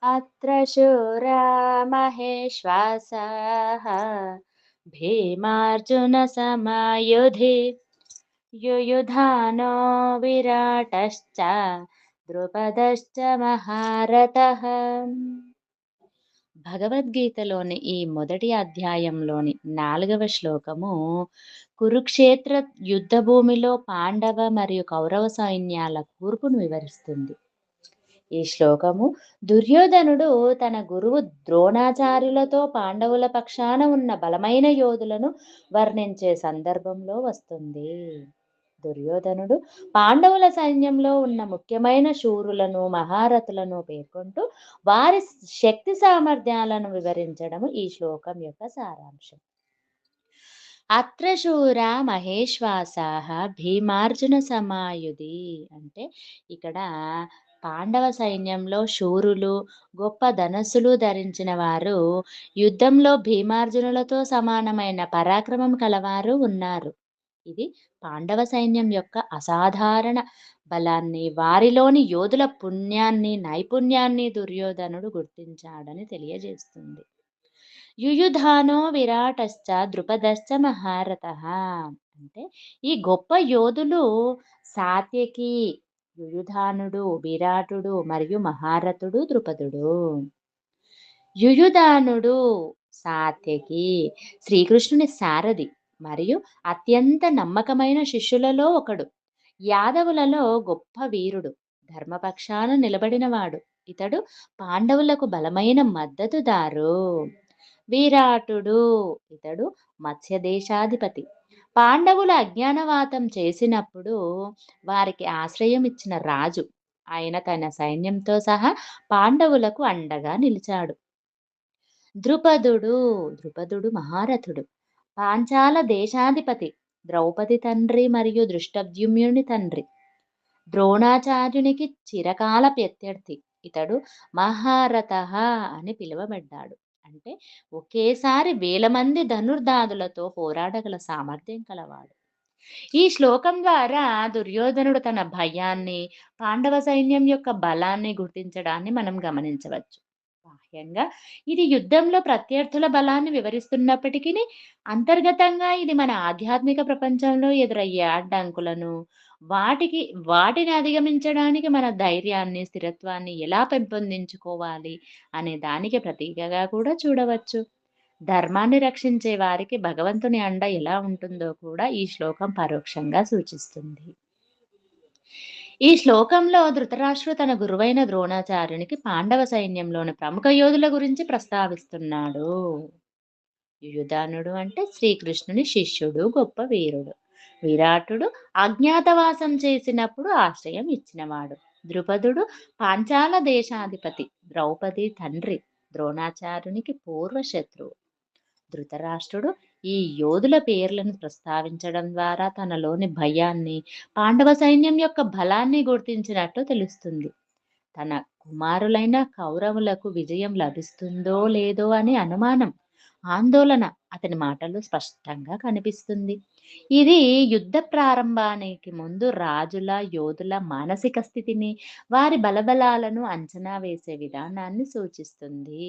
अत्र शूरा महेश्वासाः भीमार्जुनसमायुधि युयुधानो विराटश्च ద్రుపదశ్చ మహారథః. భగవద్గీతలోని ఈ మొదటి అధ్యాయంలోని 4వ శ్లోకము కురుక్షేత్ర యుద్ధభూమిలో పాండవ మరియు కౌరవ సైన్యాల కూర్పును వివరిస్తుంది. ఈ శ్లోకము దుర్యోధనుడు తన గురువు ద్రోణాచార్యులతో పాండవుల పక్షాన ఉన్న బలమైన యోధులను వర్ణించే సందర్భంలో వస్తుంది. దుర్యోధనుడు పాండవుల సైన్యంలో ఉన్న ముఖ్యమైన శూరులను మహారథులను పేర్కొంటూ వారి శక్తి సామర్థ్యాలను వివరించడము ఈ శ్లోకం యొక్క సారాంశం. అత్ర శూర మహేశ్వాసాః భీమార్జున సమాయుధి అంటే ఇక్కడ పాండవ సైన్యంలో శూరులు గొప్ప ధనస్సులు ధరించిన వారు యుద్ధంలో భీమార్జునులతో సమానమైన పరాక్రమం కలవారు ఉన్నారు. ఇది పాండవ సైన్యం యొక్క అసాధారణ బలాన్ని వారిలోని యోధుల పుణ్యాన్ని నైపుణ్యాన్ని దుర్యోధనుడు గుర్తించాడని తెలియజేస్తుంది. యుయుధానో విరాటశ్చ ద్రుపదశ్చ మహారథః అంటే ఈ గొప్ప యోధులు సాత్యకి యుయుధానుడు విరాటుడు మరియు మహారథుడు ద్రుపదుడు. యుయుధానుడు సాత్యకి శ్రీకృష్ణుని సారథి మరియు అత్యంత నమ్మకమైన శిష్యులలో ఒకడు. యాదవులలో గొప్ప వీరుడు, ధర్మపక్షాన నిలబడినవాడు. ఇతడు పాండవులకు బలమైన మద్దతుదారు. విరాటుడు ఇతడు మత్స్యదేశాధిపతి. పాండవుల అజ్ఞానవాతం చేసినప్పుడు వారికి ఆశ్రయం ఇచ్చిన రాజు. ఆయన తన సైన్యంతో సహా పాండవులకు అండగా నిలిచాడు. ద్రుపదుడు మహారథుడు. పాంచాల దేశాధిపతి. ద్రౌపది తండ్రి మరియు దృష్టద్యుమ్నుని తండ్రి. ద్రోణాచార్యునికి చిరకాల ప్రత్యర్థి. ఇతడు మహారథః అని పిలువబడ్డాడు. అంటే ఒకేసారి వేల మంది ధనుర్ధాదులతో పోరాడగల సామర్థ్యం కలవాడు. ఈ శ్లోకం ద్వారా దుర్యోధనుడు తన భయాన్ని, పాండవ సైన్యం యొక్క బలాన్ని గుర్తించడాన్ని మనం గమనించవచ్చు. బాహ్యంగా ఇది యుద్ధంలో ప్రత్యర్థుల బలాన్ని వివరిస్తున్నప్పటికీ అంతర్గతంగా ఇది మన ఆధ్యాత్మిక ప్రపంచంలో ఎదురయ్యే అడ్డంకులను, వాటిని అధిగమించడానికి మన ధైర్యాన్ని, స్థిరత్వాన్ని ఎలా పెంపొందించుకోవాలి అనే దానికి ప్రతీకగా కూడా చూడవచ్చు. ధర్మాన్ని రక్షించే వారికి భగవంతుని అండ ఎలా ఉంటుందో కూడా ఈ శ్లోకం పరోక్షంగా సూచిస్తుంది. ఈ శ్లోకంలో ధృతరాష్ట్రుడు తన గురువైన ద్రోణాచార్యునికి పాండవ సైన్యంలోని ప్రముఖ యోధుల గురించి ప్రస్తావిస్తున్నాడు. యుయుధానుడు అంటే శ్రీకృష్ణుని శిష్యుడు, గొప్ప వీరుడు. విరాటుడు అజ్ఞాతవాసం చేసినప్పుడు ఆశ్రయం ఇచ్చినవాడు. ద్రుపదుడు పాంచాల దేశాధిపతి. ద్రౌపది తండ్రి. ద్రోణాచార్యునికి పూర్వ శత్రువు. ధృతరాష్ట్రుడు ఈ యోధుల పేర్లను ప్రస్తావించడం ద్వారా తనలోని భయాన్ని, పాండవ సైన్యం యొక్క బలాన్ని గుర్తించినట్లు తెలుస్తుంది. తన కుమారులైన కౌరవులకు విజయం లభిస్తుందో లేదో అనే అనుమానం, ఆందోళన అతని మాటల్లో స్పష్టంగా కనిపిస్తుంది. ఇది యుద్ధ ప్రారంభానికి ముందు రాజుల, యోధుల మానసిక స్థితిని, వారి బలబలాలను అంచనా వేసే విధానాన్ని సూచిస్తుంది.